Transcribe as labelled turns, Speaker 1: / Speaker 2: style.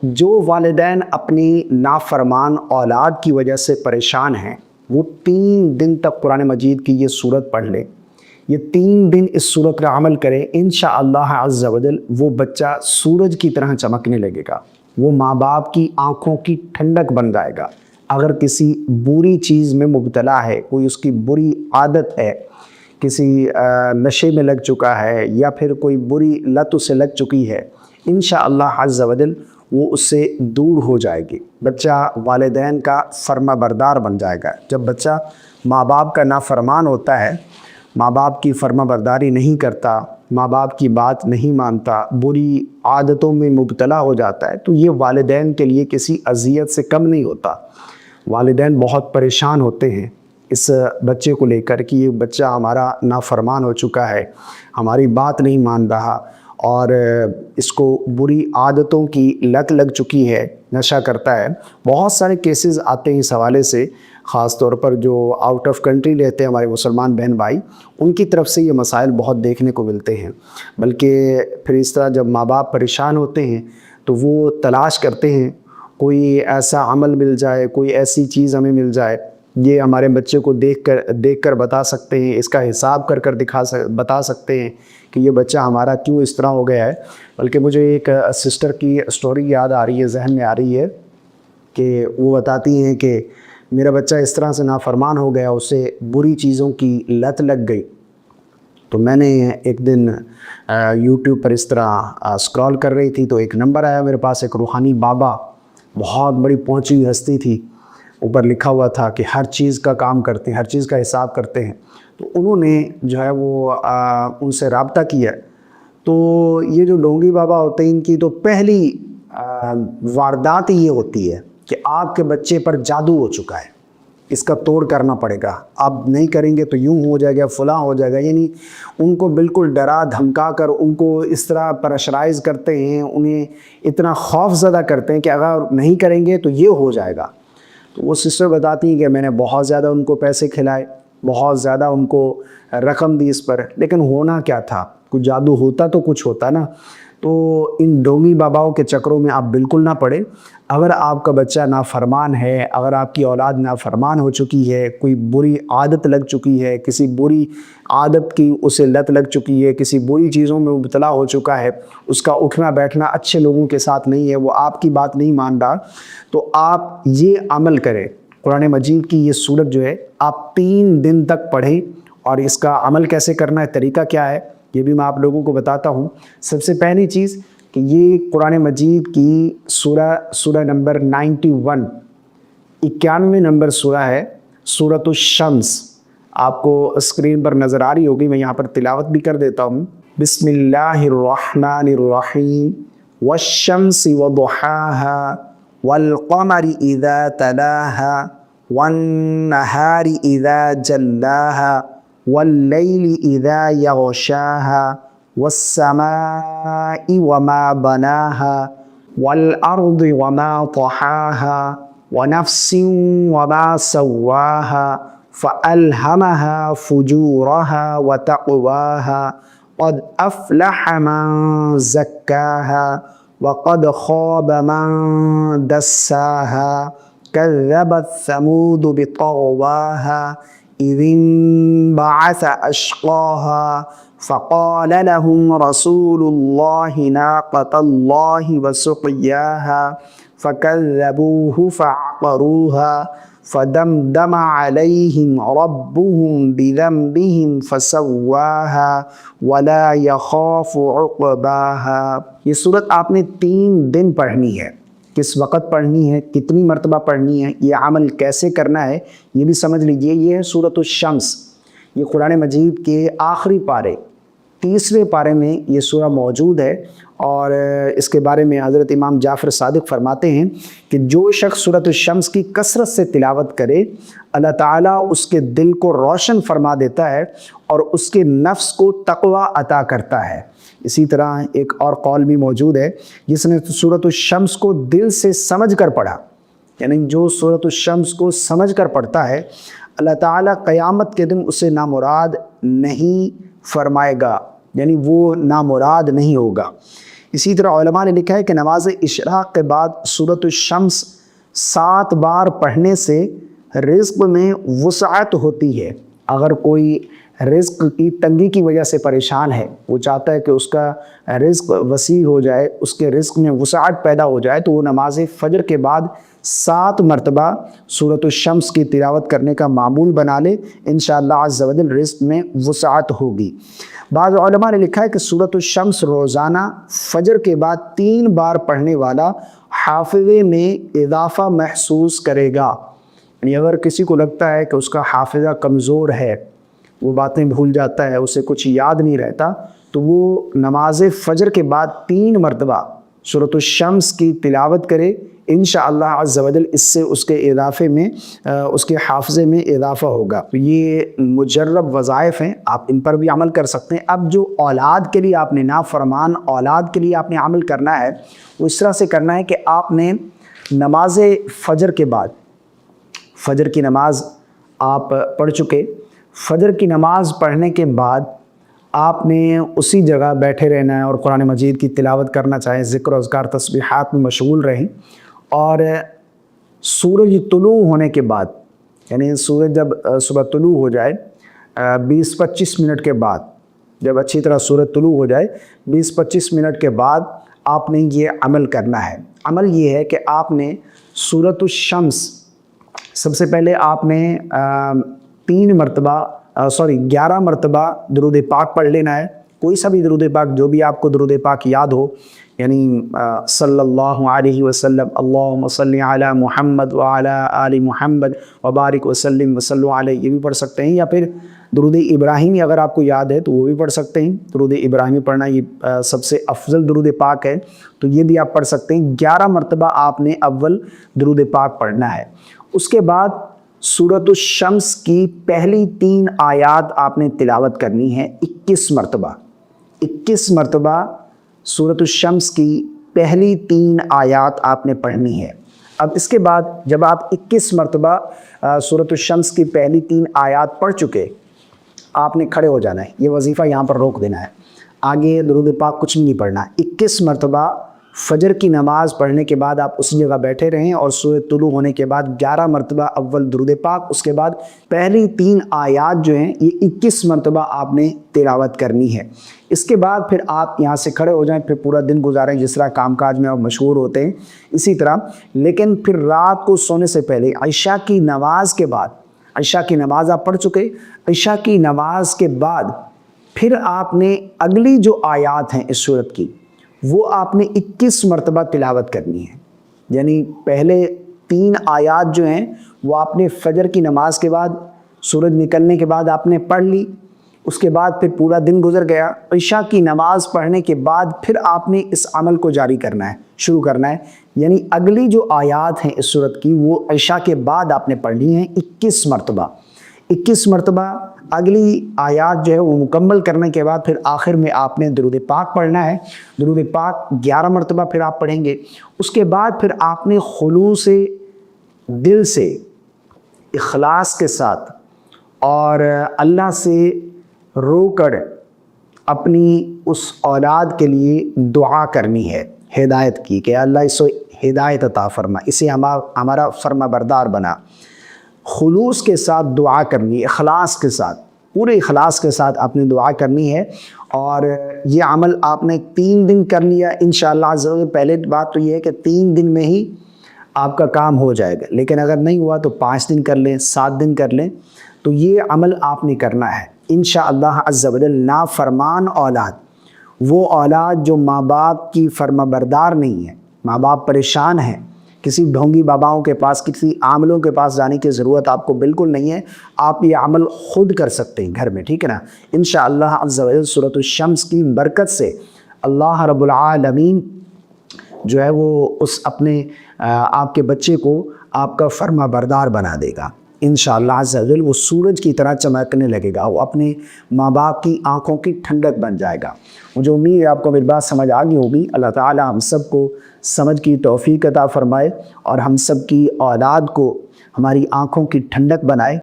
Speaker 1: جو والدین اپنی نافرمان اولاد کی وجہ سے پریشان ہیں وہ 3 دن تک قرآن مجید کی یہ صورت پڑھ لیں، یہ 3 دن اس صورت کا عمل کریں، انشاءاللہ عز و جل وہ بچہ سورج کی طرح چمکنے لگے گا، وہ ماں باپ کی آنکھوں کی ٹھنڈک بن جائے گا۔ اگر کسی بری چیز میں مبتلا ہے، کوئی اس کی بری عادت ہے، کسی نشے میں لگ چکا ہے یا پھر کوئی بری لت اسے لگ چکی ہے، انشاءاللہ عز و جل وہ اس سے دور ہو جائے گی۔ بچہ والدین کا فرما بردار بن جائے گا۔ جب بچہ ماں باپ کا نافرمان ہوتا ہے، ماں باپ کی فرما برداری نہیں کرتا، ماں باپ کی بات نہیں مانتا، بری عادتوں میں مبتلا ہو جاتا ہے، تو یہ والدین کے لیے کسی اذیت سے کم نہیں ہوتا۔ والدین بہت پریشان ہوتے ہیں اس بچے کو لے کر کہ یہ بچہ ہمارا نافرمان ہو چکا ہے، ہماری بات نہیں مان رہا اور اس کو بری عادتوں کی لت لگ چکی ہے، نشہ کرتا ہے۔ بہت سارے کیسز آتے ہیں اس حوالے سے، خاص طور پر جو آؤٹ آف کنٹری رہتے ہیں ہمارے مسلمان بہن بھائی، ان کی طرف سے یہ مسائل بہت دیکھنے کو ملتے ہیں۔ بلکہ پھر اس طرح جب ماں باپ پریشان ہوتے ہیں تو وہ تلاش کرتے ہیں کوئی ایسا عمل مل جائے، کوئی ایسی چیز ہمیں مل جائے، یہ ہمارے بچے کو دیکھ کر بتا سکتے ہیں، اس کا حساب کر بتا سکتے ہیں کہ یہ بچہ ہمارا کیوں اس طرح ہو گیا ہے۔ بلکہ مجھے ایک سسٹر کی سٹوری یاد آ رہی ہے، ذہن میں آ رہی ہے کہ وہ بتاتی ہیں کہ میرا بچہ اس طرح سے نافرمان ہو گیا، اسے بری چیزوں کی لت لگ گئی۔ تو میں نے ایک دن یوٹیوب پر اس طرح اسکرول کر رہی تھی تو ایک نمبر آیا میرے پاس، ایک روحانی بابا، بہت بڑی پہنچی ہوئی ہستی تھی، اوپر لکھا ہوا تھا کہ ہر چیز کا کام کرتے ہیں، ہر چیز کا حساب کرتے ہیں۔ تو انہوں نے جو ہے وہ ان سے رابطہ کیا۔ تو یہ جو ڈونگی بابا ہوتے ہیں، ان کی تو پہلی واردات یہ ہوتی ہے کہ آپ کے بچے پر جادو ہو چکا ہے، اس کا توڑ کرنا پڑے گا، آپ نہیں کریں گے تو یوں ہو جائے گا، فلاں ہو جائے گا۔ یعنی ان کو بالکل ڈرا دھمکا کر ان کو اس طرح پریشرائز کرتے ہیں، انہیں اتنا خوف زدہ کرتے ہیں کہ اگر نہیں کریں گے تو یہ ہو جائے گا۔ تو وہ سسٹر بتاتی ہیں کہ میں نے بہت زیادہ ان کو پیسے کھلائے، بہت زیادہ ان کو رقم دی اس پر، لیکن ہونا کیا تھا؟ کوئی جادو ہوتا تو کچھ ہوتا نا۔ تو ان ڈونگی باباؤں کے چکروں میں آپ بالکل نہ پڑیں۔ اگر آپ کا بچہ نافرمان ہے، اگر آپ کی اولاد نافرمان ہو چکی ہے، کوئی بری عادت لگ چکی ہے، کسی بری عادت کی اسے لت لگ چکی ہے، کسی بری چیزوں میں مبتلا ہو چکا ہے، اس کا اٹھنا بیٹھنا اچھے لوگوں کے ساتھ نہیں ہے، وہ آپ کی بات نہیں مان رہا، تو آپ یہ عمل کریں، قرآن مجید کی یہ سورت جو ہے آپ 3 دن تک پڑھیں۔ اور اس کا عمل کیسے کرنا ہے، طریقہ کیا ہے، یہ بھی میں آپ لوگوں کو بتاتا ہوں۔ سب سے پہلی چیز کہ یہ قرآن مجید کی سورہ نمبر 91، 91 نمبر سورہ ہے، سورۃ الشمس، آپ کو اسکرین پر نظر آ رہی ہوگی، میں یہاں پر تلاوت بھی کر دیتا ہوں۔ بسم اللہ الرحمن الرحیم، والشمس وضحاها والقمر اذا تلاها والنہار اذا جلاها واللیل اذا یغشاها والسماء وما بناها والارض وما طحاها ونفس وما سواها فألهمها فجورها وتقواها قد أفلح من زكاها وقد خاب من دساها كذبت ثمود بطغواها إذ انبعث أشقاها فقال لهم رسول الله ناقة الله وسقياها فكذبوه فعقروها فدمدم عليهم ربهم بذنبهم فسواها ولا يخاف عقباها۔ یہ صورت آپ نے 3 دن پڑھنی ہے۔ کس وقت پڑھنی ہے، کتنی مرتبہ پڑھنی ہے، یہ عمل کیسے کرنا ہے، یہ بھی سمجھ لیجئے۔ یہ ہے سورۃ الشمس، یہ قرآن مجید کے آخری پارے، 30ویں پارے میں یہ سورہ موجود ہے۔ اور اس کے بارے میں حضرت امام جعفر صادق فرماتے ہیں کہ جو شخص سورۃ الشمس کی کثرت سے تلاوت کرے، اللہ تعالیٰ اس کے دل کو روشن فرما دیتا ہے اور اس کے نفس کو تقوی عطا کرتا ہے۔ اسی طرح ایک اور قول بھی موجود ہے، جس نے سورۃ الشمس کو دل سے سمجھ کر پڑھا، یعنی جو سورۃ الشمس کو سمجھ کر پڑھتا ہے، اللہ تعالیٰ قیامت کے دن اسے نامراد نہیں فرمائے گا، یعنی وہ نامراد نہیں ہوگا۔ اسی طرح علماء نے لکھا ہے کہ نماز اشراق کے بعد سورۃ الشمس 7 بار پڑھنے سے رزق میں وسعت ہوتی ہے۔ اگر کوئی رزق کی تنگی کی وجہ سے پریشان ہے، وہ چاہتا ہے کہ اس کا رزق وسیع ہو جائے، اس کے رزق میں وسعت پیدا ہو جائے، تو وہ نماز فجر کے بعد 7 مرتبہ سورۃ الشمس کی تلاوت کرنے کا معمول بنا لے، انشاءاللہ عز و جل رزق میں وسعت ہوگی۔ بعض علماء نے لکھا ہے کہ سورۃ الشمس روزانہ فجر کے بعد 3 بار پڑھنے والا حافظے میں اضافہ محسوس کرے گا۔ یعنی اگر کسی کو لگتا ہے کہ اس کا حافظہ کمزور ہے، وہ باتیں بھول جاتا ہے، اسے کچھ یاد نہیں رہتا، تو وہ نماز فجر کے بعد 3 مرتبہ سورۃ الشمس کی تلاوت کرے، انشاءاللہ عز و جل اس سے اس کے اضافے میں اس کے حافظے میں اضافہ ہوگا۔ تو یہ مجرب وظائف ہیں، آپ ان پر بھی عمل کر سکتے ہیں۔ اب جو اولاد کے لیے آپ نے نافرمان اولاد کے لیے آپ نے عمل کرنا ہے، وہ اس طرح سے کرنا ہے کہ آپ نے نماز فجر کے بعد، فجر کی نماز آپ پڑھ چکے، فجر کی نماز پڑھنے کے بعد آپ نے اسی جگہ بیٹھے رہنا ہے اور قرآن مجید کی تلاوت کرنا چاہیں، ذکر و اذکار تسبیحات میں مشغول رہیں، اور سورج طلوع ہونے کے بعد، یعنی سورج جب صبح طلوع ہو جائے 20-25 منٹ کے بعد، جب اچھی طرح سورج طلوع ہو جائے 20-25 منٹ کے بعد آپ نے یہ عمل کرنا ہے۔ عمل یہ ہے کہ آپ نے سورۃ الشمس سب سے پہلے آپ نے 11 مرتبہ درود پاک پڑھ لینا ہے، کوئی سا بھی درود پاک، جو بھی آپ کو درود پاک یاد ہو، یعنی صلی اللہ علیہ وسلم، اللہم صلی علی محمد وعلی آل محمد وبارک وسلم وصلوا علیہ، یہ بھی پڑھ سکتے ہیں، یا پھر درود ابراہیمی اگر آپ کو یاد ہے تو وہ بھی پڑھ سکتے ہیں۔ درود ابراہیمی پڑھنا یہ سب سے افضل درود پاک ہے، تو یہ بھی آپ پڑھ سکتے ہیں۔ 11 مرتبہ آپ نے اول درود پاک پڑھنا ہے۔ اس کے بعد سورۃ الشمس کی پہلی 3 آیات آپ نے تلاوت کرنی ہے 21 مرتبہ۔ 21 مرتبہ سورۃ الشمس کی پہلی 3 آیات آپ نے پڑھنی ہے۔ اب اس کے بعد جب آپ 21 مرتبہ سورۃ الشمس کی پہلی 3 آیات پڑھ چکے، آپ نے کھڑے ہو جانا ہے، یہ وظیفہ یہاں پر روک دینا ہے، آگے درود پاک کچھ نہیں پڑھنا ہے۔ 21 مرتبہ فجر کی نماز پڑھنے کے بعد آپ اسی جگہ بیٹھے رہیں، اور سورج طلوع ہونے کے بعد 11 مرتبہ اول درود پاک، اس کے بعد پہلی 3 آیات جو ہیں یہ 21 مرتبہ آپ نے تلاوت کرنی ہے۔ اس کے بعد پھر آپ یہاں سے کھڑے ہو جائیں، پھر پورا دن گزاریں جس طرح کام کاج میں آپ مشغول ہوتے ہیں اسی طرح، لیکن پھر رات کو سونے سے پہلے عشاء کی نماز کے بعد، عشاء کی نماز آپ پڑھ چکے، عشاء کی نماز کے بعد پھر آپ نے اگلی جو آیات ہیں اس سورت کی، وہ آپ نے 21 مرتبہ تلاوت کرنی ہے۔ یعنی پہلے 3 آیات جو ہیں وہ آپ نے فجر کی نماز کے بعد، سورج نکلنے کے بعد آپ نے پڑھ لی، اس کے بعد پھر پورا دن گزر گیا، عشاء کی نماز پڑھنے کے بعد پھر آپ نے اس عمل کو جاری کرنا ہے، شروع کرنا ہے۔ یعنی اگلی جو آیات ہیں اس سورت کی وہ عشاء کے بعد آپ نے پڑھنی ہیں 21 مرتبہ۔ 21 مرتبہ اگلی آیات جو ہے وہ مکمل کرنے کے بعد پھر آخر میں آپ نے درود پاک پڑھنا ہے۔ درود پاک 11 مرتبہ پھر آپ پڑھیں گے۔ اس کے بعد پھر آپ نے خلوص دل سے، اخلاص کے ساتھ اور اللہ سے رو کر اپنی اس اولاد کے لیے دعا کرنی ہے، ہدایت کی، کہ اللہ اس کو ہدایت عطا فرما، اسے ہمارا فرما بردار بنا۔ خلوص کے ساتھ دعا کرنی، اخلاص کے ساتھ، پورے اخلاص کے ساتھ آپ نے دعا کرنی ہے، اور یہ عمل آپ نے 3 دن کر لیا انشاءاللہ عز و جل۔ پہلے بات تو یہ ہے کہ 3 دن میں ہی آپ کا کام ہو جائے گا، لیکن اگر نہیں ہوا تو 5 دن کر لیں، 7 دن کر لیں، تو یہ عمل آپ نے کرنا ہے انشاءاللہ عز و جل۔ نافرمان اولاد، وہ اولاد جو ماں باپ کی فرما بردار نہیں ہے، ماں باپ پریشان ہیں، کسی ڈھونگی باباؤں کے پاس، کسی عاملوں کے پاس جانے کی ضرورت آپ کو بالکل نہیں ہے، آپ یہ عمل خود کر سکتے ہیں گھر میں، ٹھیک ہے نا۔ انشاءاللہ عز و جل سورۃ الشمس کی برکت سے اللہ رب العالمین جو ہے وہ اس اپنے آپ کے بچے کو آپ کا فرما بردار بنا دے گا انشاءاللہ عز و جل۔ وہ سورج کی طرح چمکنے لگے گا، وہ اپنے ماں باپ کی آنکھوں کی ٹھنڈک بن جائے گا۔ مجھے امید ہے آپ کو میری بات سمجھ آ گئی ہوگی۔ اللہ تعالی ہم سب کو سمجھ کی توفیق عطا فرمائے، اور ہم سب کی اولاد کو ہماری آنکھوں کی ٹھنڈک بنائے۔